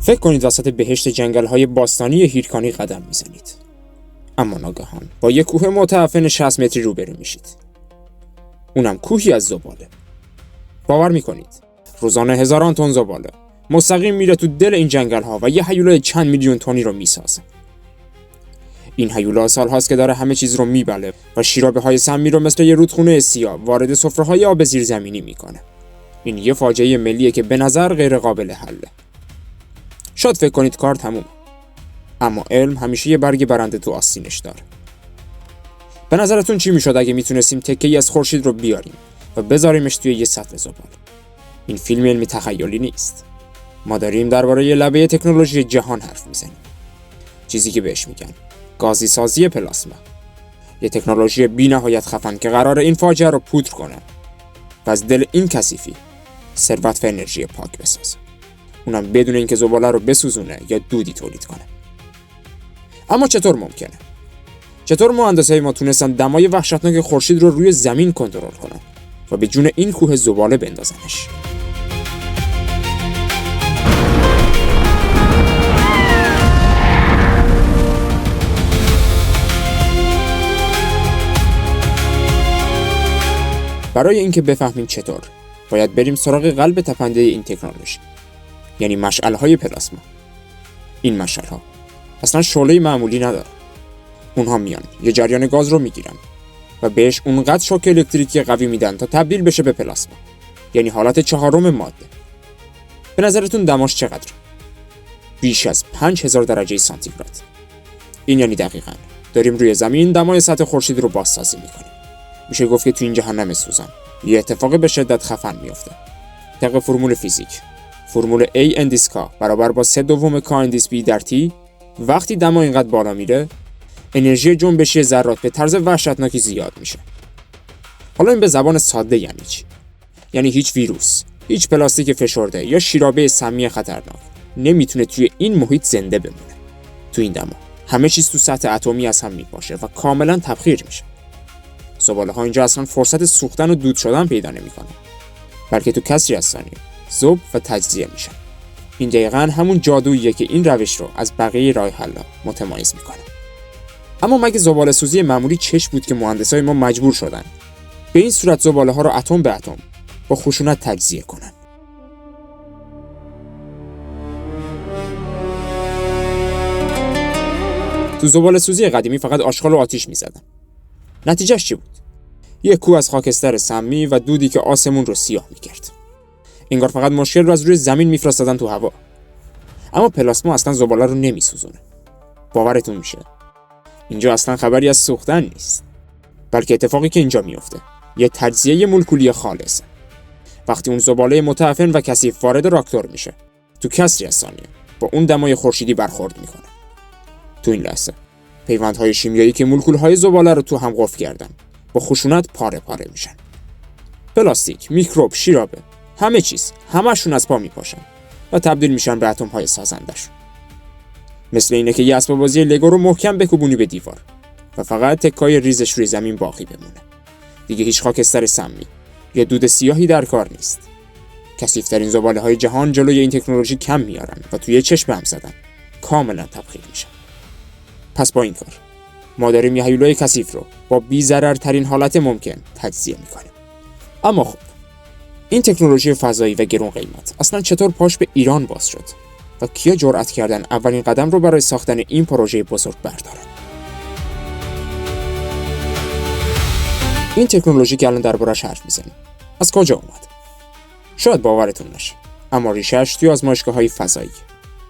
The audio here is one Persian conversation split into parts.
فکر کنید وسط بهشت جنگل‌های باستانی هیرکانی قدم میزنید. اما ناگهان با یک کوه متعفن 60 متری روبرو میشید. اونم کوهی از زباله. باور میکنید روزانه هزاران تن زباله مستقیم میره تو دل این جنگل‌ها و یه هیولای چند میلیون تنی رو میسازه. این هیولا سال‌هاست که داره همه چیز رو میبله و شیرابه‌های سمی رو مثل یه رودخونه سیاه وارد سفره‌های آب زیرزمینی میکنه. این یه فاجعه ملیه که به نظر غیر قابل حله. شاید فکر کنید کار تموم. اما علم همیشه یه برگ برنده تو آستینش داره. به نظرتون چی میشد اگه میتونستیم تکه‌ای از خورشید رو بیاریم و بذاریمش توی یه سطل زباله؟ این فیلم علمی تخیلی نیست. ما داریم درباره یه لبه تکنولوژی جهان حرف میزنیم. چیزی که بهش میگن گازی سازی پلاسما. یه تکنولوژی بی‌نهایت خفن که قراره این فاجعه رو پودر کنه و از دل این کثیفی ثروت و انرژی پاک بسازه. اونم بدون اینکه زباله رو بسوزونه یا دودی تولید کنه. اما چطور ممکنه؟ چطور مهندسای ما تونستن دمای وحشتناک خورشید رو روی زمین کنترل کنن و به جون این کوه زباله بندازنش؟ برای اینکه بفهمیم چطور، باید بریم سراغ قلب تپنده این تکنولوژی، یعنی مشعل‌های پلاسما. این مشعل‌ها اصلا شعله معمولی نداره. اونها میان یه جریان گاز رو میگیرن و بهش اونقدر شوک الکتریکی قوی میدن تا تبدیل بشه به پلاسما، یعنی حالت چهارم ماده. به نظرتون دماش چقدره؟ بیش از 5000 درجه سانتیگراد. این یعنی دقیقاً داریم روی زمین دمای سطح خورشید رو بازسازی میکنیم. میشه گفت که تو این جهنم سوزان یه اتفاق به شدت خفن میفته. طبق فرمول فیزیک، فرمول A NDSK برابر با 3/2 K NDSB در T، وقتی دما اینقدر بالا میره، انرژی جنبشی ذرات به طرز وحشتناکی زیاد میشه. حالا این به زبان ساده یعنی چی؟ یعنی هیچ ویروس، هیچ پلاستیک فشرده یا شیرابه سمی خطرناک نمیتونه توی این محیط زنده بمونه. تو این دما همه چیز تو سطح اتمی از هم میپاشه و کاملا تبخیر میشه. زباله‌ها اینجا اصلا فرصت سوختن و دود شدن پیدا نمی‌کنن، بلکه تو کسری از ثانیه ذوب و تجزیه میشن. این دقیقاً همون جادوییه که این روش رو از بقیه راه‌حل‌ها متمایز میکنه. اما مگه زباله‌سوزی معمولی چش بود که مهندسای ما مجبور شدن به این صورت زباله‌ها رو اتم به اتم با خشونت تجزیه کنن؟ تو زباله‌سوزی قدیمی فقط آشغال و آتیش می‌زدن. نتیجهش چی بود؟ یک کوه از خاکستر سمی و دودی که آسمون رو سیاه می‌کرد. انگار فقط مشکل رو از روی زمین می‌فرستادن تو هوا. اما پلاسما اصلا زباله رو نمی‌سوزونه. باورتون میشه؟ اینجا اصلا خبری از سوختن نیست. بلکه اتفاقی که اینجا میفته یه تجزیه مولکولی خالصه. وقتی اون زباله متعفن و کثیف وارد راکتور میشه، تو کسری از ثانیه با اون دمای خورشیدی برخورد میکنه. تو این لحظه پیوندهای شیمیایی که مولکولهای زباله رو تو هم قفل کردن با خشونت پاره پاره میشن. پلاستیک، میکروب، شیرابه، همه چیز، همشون از پا میپاشن و تبدیل میشن به اتم‌های سازندشون. مثل اینه که یه اسباب بازی لگو رو محکم بکوبونی به دیوار و فقط تکای ریزش روی زمین باقی بمونه. دیگه هیچ خاکستر سمی یا دود سیاهی در کار نیست. کثیف‌ترین زباله‌های جهان جلوی این تکنولوژی کم میارن و توی چشم هم زدن کاملا تبخیر میشن. پس با این کار ما داریم یه هیولای کثیف رو با بی‌ضررترین حالت ممکن تجزیه میکنیم. اما خب این تکنولوژی فضایی و گران قیمت اصلا چطور پاش به ایران باز شد و کیا جرأت کردن اولین قدم رو برای ساختن این پروژه بزرگ بردارن؟ این تکنولوژی که الان دربارش حرف میزنیم از کجا اومد؟ شاید باورتون نشه، اما ریشه‌اش توی آزمایشگاه‌های فضایی.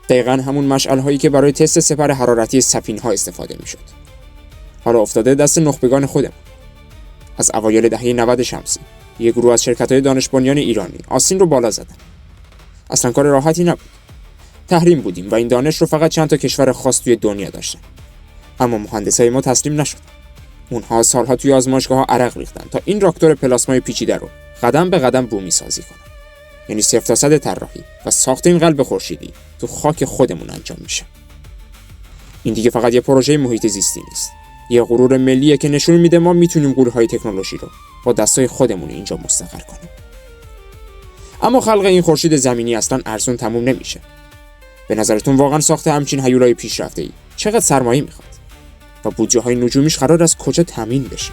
دقیقاً همون مشعل‌هایی که برای تست سپر حرارتی سفینه‌ها استفاده میشد. حالا افتاده دست نخبگان خودمون. از اوایل دهه 90 شمسی یک گروه از شرکت‌های دانش بنیان ایرانی آستین رو بالا زدن. اصلا کار راحتی نبود. تحریم بودیم و این دانش رو فقط چند تا کشور خاص توی دنیا داشتن. اما مهندسای ما تسلیم نشدن. اونها سالها توی آزمایشگاه‌ها عرق ریختن تا این راکتور پلاسمای پیچیده رو قدم به قدم بومی سازی کنن. یعنی 0 تا 100 طراحی و ساخت این قلب خورشیدی تو خاک خودمون انجام میشه. این دیگه فقط یه پروژه محیط زیستی نیست. یه غرور ملیه که نشون میده ما میتونیم گورهای تکنولوژی رو با دستای خودمون اینجا مستقر کنیم. اما خلق این خورشید زمینی اصلا ارزون تموم نمیشه. به نظرتون واقعا ساخت همچین هیولای پیشرفته‌ای چقدر سرمایه میخواد و بودجه‌های نجومیش قرار از کجا تامین بشه؟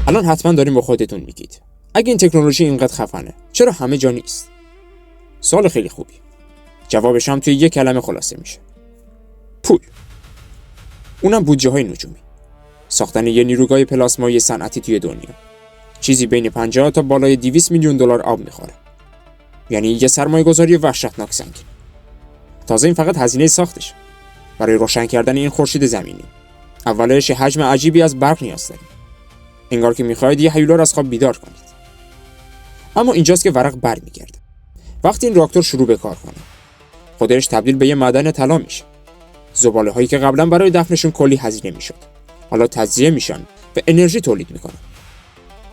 الان حتما داریم با خودتون میگید اگه این تکنولوژی اینقدر خفنه چرا همه جا نیست؟ سوال خیلی خوبی. جوابش هم توی یک کلمه خلاصه میشه: پول. اونم بودجه‌های نجومی. ساختن یه نیروگاه پلاسمایی صنعتی توی دنیا چیزی بین 50 تا بالای 200 میلیون دلار آب میخوره. یعنی یه سرمایه‌گذاری وحشتناک سنگین. تازه این فقط هزینه ساختش. برای روشن کردن این خورشید زمینی اولش حجم عجیبی از برق نیاز داریم. انگار که میخواید یه هیولا رو از خواب بیدار کنید. اما اینجاست که ورق برمیگرده. وقتی این راکتور شروع به کار کنه خودش تبدیل به یه معدن طلا میشه. زباله هایی که قبلا برای دفنشون کلی هزینه میشد حالا تجزیه میشن و انرژی تولید میکنن.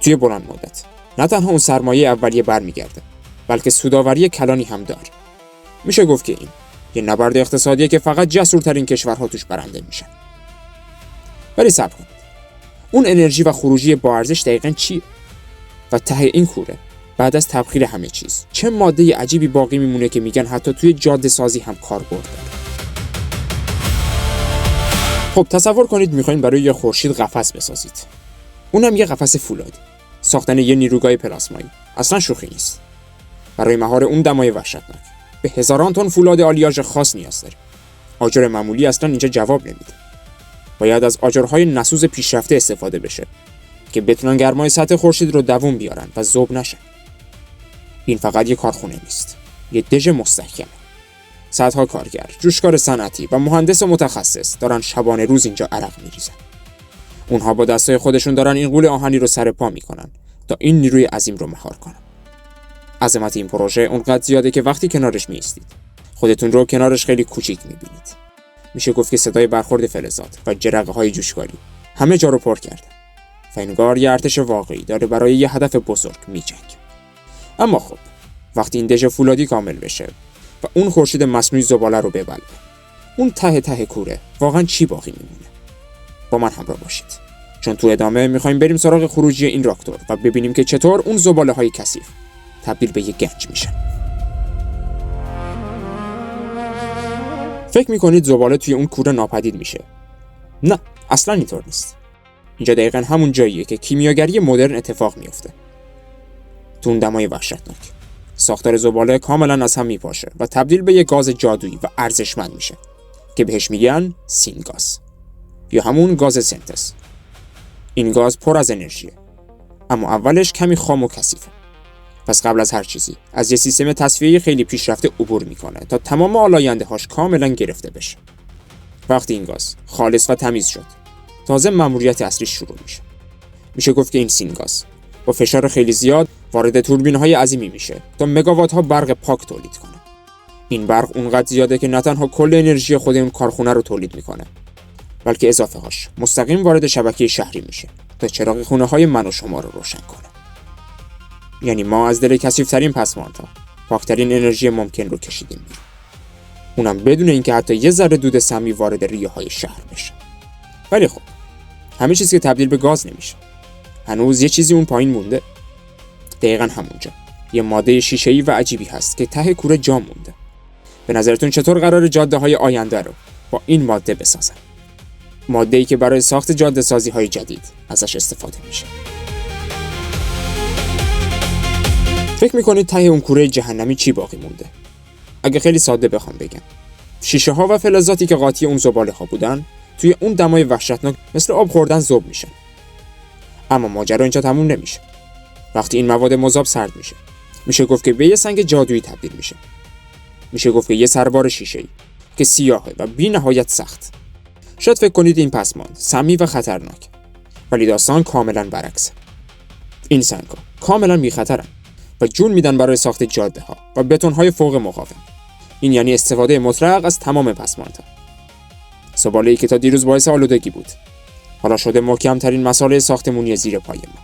توی بلند مدت نه تنها اون سرمایه اولیه برمیگرده بلکه سودآوری کلانی هم داره. میشه گفت که این یه نبرد اقتصادیه که فقط جسورترین کشورها توش برنده میشن. ولی صبر کنید. اون انرژی و خروجی با ارزش دقیقاً چیه؟ و ته این کوره بعد از تبخیر همه چیز چه ماده عجیبی باقی میمونه که میگن حتی توی جاده سازی هم کاربرد داره؟ خب تصور کنید میخواین برای یه خورشید قفس بسازید. اونم یه قفس فولادی. ساختن یه نیروگاه پلاسمایی اصلا شوخی نیست. برای مهار اون دمای وحشتناک به هزاران تن فولاد آلیاژ خاص نیاز داریم. آجر معمولی اصلا اینجا جواب نمیده. باید از آجرهای نسوز پیشرفته استفاده بشه که بتونن گرمای سطح خورشید رو دووم بیارن و ذوب نشن. این فقط یه کارخونه نیست، یه دژ مستحکمه. صدها کارگر، جوشکار صنعتی و مهندس متخصص دارن شبانه روز اینجا عرق میریزن. اونها با دستای خودشون دارن این غول آهنی رو سر پا میکنن تا این نیروی عظیم رو مهار کنن. عظمت این پروژه اونقدر زیاده که وقتی کنارش میایستید خودتون رو کنارش خیلی کوچیک میبینید. میشه گفت که صدای برخورد فلزات و جرقه‌های جوشکاری همه جا رو پر کرده. و انگار یه ارتش واقعی داره برای یه هدف بزرگ میجنگه. اما خب وقتی این دژ فولادی کامل بشه و اون خورشید مصنوعی زباله رو ببلعه، اون ته کوره واقعا چی باقی میمونه؟ با من همراه باشید چون تو ادامه میخوایم بریم سراغ خروجی این راکتور و ببینیم که چطور اون زباله‌های کثیف تبدیل به یه گنج میشن. فکر میکنید زباله توی اون کوره ناپدید میشه؟ نه، اصلا اینطور نیست. اینجا دقیقاً همون جاییه که کیمیاگری مدرن اتفاق میفته. تو اون دمای وحشتناک ساختار زباله کاملا از هم میپاشه و تبدیل به یه گاز جادویی و ارزشمند میشه که بهش میگن سینگاز یا همون گاز سنتز. این گاز پر از انرژیه اما اولش کمی خام و کثیفه. پس قبل از هر چیزی از یه سیستم تصفیه خیلی پیشرفته عبور میکنه تا تمام آلاینده‌هاش کاملا گرفته بشه. وقتی این گاز خالص و تمیز شد تازه ماموریت اصلی شروع میشه گفت که این سینگاز با فشار خیلی زیاد وارد توربین‌های عظیمی میشه تا مگاوات‌ها برق پاک تولید کنه. این برق اونقدر زیاده که نه تنها کل انرژی خود اون کارخونه رو تولید میکنه بلکه اضافه‌هاش مستقیم وارد شبکه شهری میشه تا چراغ خونه‌های من و شما رو روشن کنه. یعنی ما از دل کثیف‌ترین پسماندها پاکترین انرژی ممکن رو کشیدیم بیرون. اونم بدون اینکه حتی یه ذره دود سمی وارد ریه‌های شهر بشه. ولی خب همه چیزی که تبدیل به گاز نمیشه. هنوز یه چیزی اون پایین مونده. دقیقاً همونجا یه ماده شیشه‌ای و عجیبی هست که ته کوره جا مونده. به نظرتون چطور قرار جاده‌های آینده رو با این ماده بسازن؟ ماده‌ای که برای ساخت جاده‌سازی‌های جدید ازش استفاده میشه. فکر میکنید ته اون کوره جهنمی چی باقی مونده؟ اگه خیلی ساده بخوام بگم، شیشه ها و فلزاتی که قاطی اون زباله ها بودن توی اون دمای وحشتناک مثل آب خوردن ذوب میشن. اما ماجرا اینجا تموم نمیشه. وقتی این مواد مذاب سرد میشه گفت که به یه سنگ جادویی تبدیل میشه گفت که یه سربار شیشه‌ای که سیاهه و بی‌نهایت سخت. شاید فکر کنید این پسماند سمی و خطرناک، ولی داستان کاملا برعکسه. این سنگ‌ها کاملا بی‌خطرن و جون میدن برای ساخت جاده‌ها و بتون‌های فوق مقاوم. این یعنی استفاده مطلق از تمام پسماندها. زباله‌ای که تا دیروز باعث آلودگی بود، حالا شده محکم‌ترین مساله ساختمانی زیر پای ما.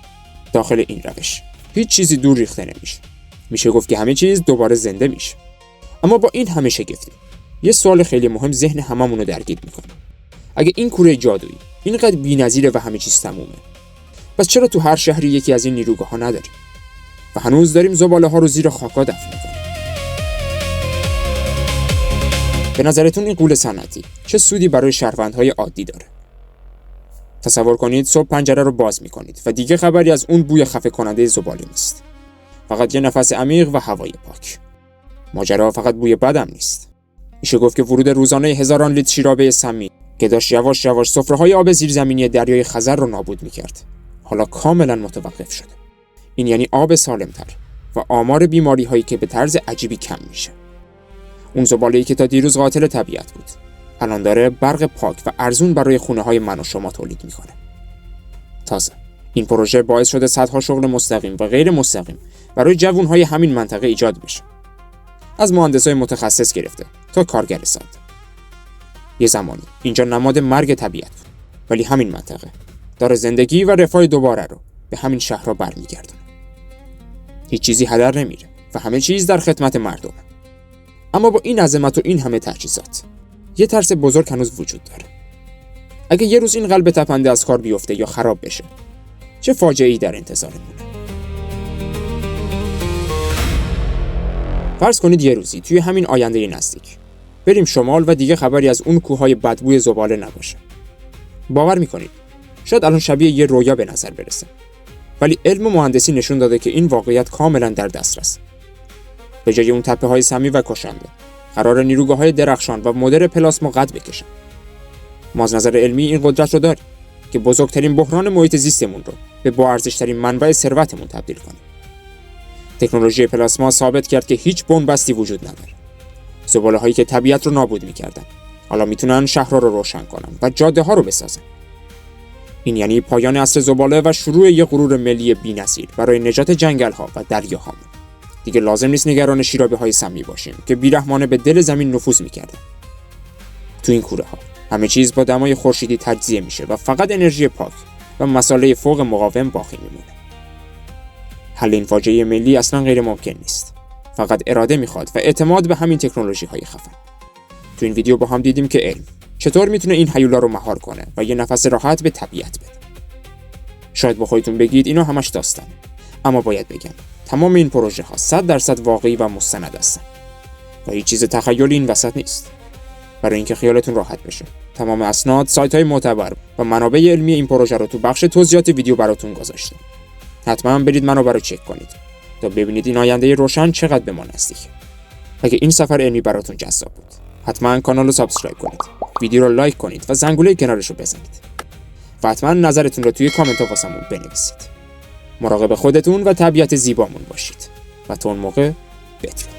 داخل این روش هیچ چیزی دور ریخته نمیشه. میشه گفت که همه چیز دوباره زنده میشه. اما با این همه شگفتی، یه سوال خیلی مهم ذهن هممون رو درگیر میکنه. اگه این کوره جادویی اینقدر بی‌نظیره و همه چیز تمومه، پس چرا تو هر شهری یکی از این نیروگاه‌ها نداریم؟ و هنوز داریم زباله‌ها رو زیر خاکا دفن می‌کنیم. به نظرتون این غول صنعتی چه سودی برای شهروندهای عادی داره؟ تصور کنید صبح پنجره رو باز می‌کنید و دیگه خبری از اون بوی خفه کننده زباله نیست. فقط یه نفس عمیق و هوای پاک. ماجرا فقط بوی بدم نیست. میشه گفت که ورود روزانه هزاران لیتر شیرابه سمی که داشت یواش یواش سفره‌های آب زیرزمینی دریای خزر رو نابود می‌کرد، حالا کاملا متوقف شده. این یعنی آب سالم‌تر و آمار بیماری‌هایی که به طرز عجیبی کم میشه. اون زباله‌ای که تا دیروز قاتل طبیعت بود، الان داره برق پاک و ارزون برای خونه‌های من و شما تولید می‌کنه. تازه این پروژه باعث شده صدها شغل مستقیم و غیر مستقیم برای جوانهای همین منطقه ایجاد بشه. از مهندسای متخصص گرفته تا کارگر ساده. یه زمانی اینجا نماد مرگ طبیعت بود، ولی همین منطقه داره زندگی و رفاه دوباره رو به همین شهرها برمیگردونه. هیچ چیزی هدر نمیره و همه چیز در خدمت مردمه. اما با این عظمت و این همه تجهیزات، یه ترس بزرگ هنوز وجود داره. اگه یه روز این قلب تپنده از کار بیفته یا خراب بشه، چه فاجعه‌ای در انتظارمونه؟ فرض کنید یه روزی توی همین آینده نزدیک بریم شمال و دیگه خبری از اون کوههای بدبوی زباله نباشه. باور میکنید شاید الان شبیه یه رویا به نظر برسه، ولی علم و مهندسی نشون داده که این واقعیت کاملا در دسترس. به جای اون تپه‌های سمی و کشنده، قرار نیروگاه‌های درخشان و مدر پلاسما قد بکشن. ما از نظر علمی این قدرت رو داریم که بزرگترین بحران محیط زیستمون رو به با ارزش‌ترین منبع ثروتمون تبدیل کنیم. تکنولوژی پلاسما ثابت کرد که هیچ بن‌بستی وجود نداره. زباله‌هایی که طبیعت رو نابود می‌کردن، حالا میتونن شهرها رو روشن کنن و جاده‌ها رو بسازن. این یعنی پایان عصر زباله و شروع یک غرور ملی بی‌نظیر برای نجات جنگل‌ها و دریاهامون. دیگه لازم نیست نگران شیرابه‌های سمی باشیم که بیرحمانه به دل زمین نفوذ می‌کردن. تو این کوره‌ها همه چیز با دمای خورشیدی تجزیه میشه و فقط انرژی پاک و مساله فوق مقاوم باقی میمونه. حل این فاجعه ملی اصلا غیر ممکن نیست. فقط اراده میخواد و اعتماد به همین تکنولوژی‌های خفن. تو این ویدیو با هم دیدیم که علم چطور میتونه این هیولا رو مهار کنه و یه نفس راحت به طبیعت بده. شاید با خودتون بگید اینا همش داستانه، اما باید بگم تمام این پروژه ها 100% واقعی و مستند هستن و هیچ چیز تخیلی این وسط نیست. برای اینکه خیالتون راحت بشه، تمام اسناد، سایت‌های معتبر و منابع علمی این پروژه رو تو بخش توضیحات ویدیو براتون گذاشتم. حتما برید منو چک کنید تا ببینید این آینده روشن چقدر به ما نزدیکه. اگه این سفر علمی براتون جذاب بود، حتما کانال رو سابسکرایب کنید، ویدیو رو لایک کنید و زنگوله کنارش رو بزنید. و حتما نظرتون رو توی کامنت ها واسمون بنویسید. مراقب خودتون و طبیعت زیبامون باشید و تا اون موقع بدرود.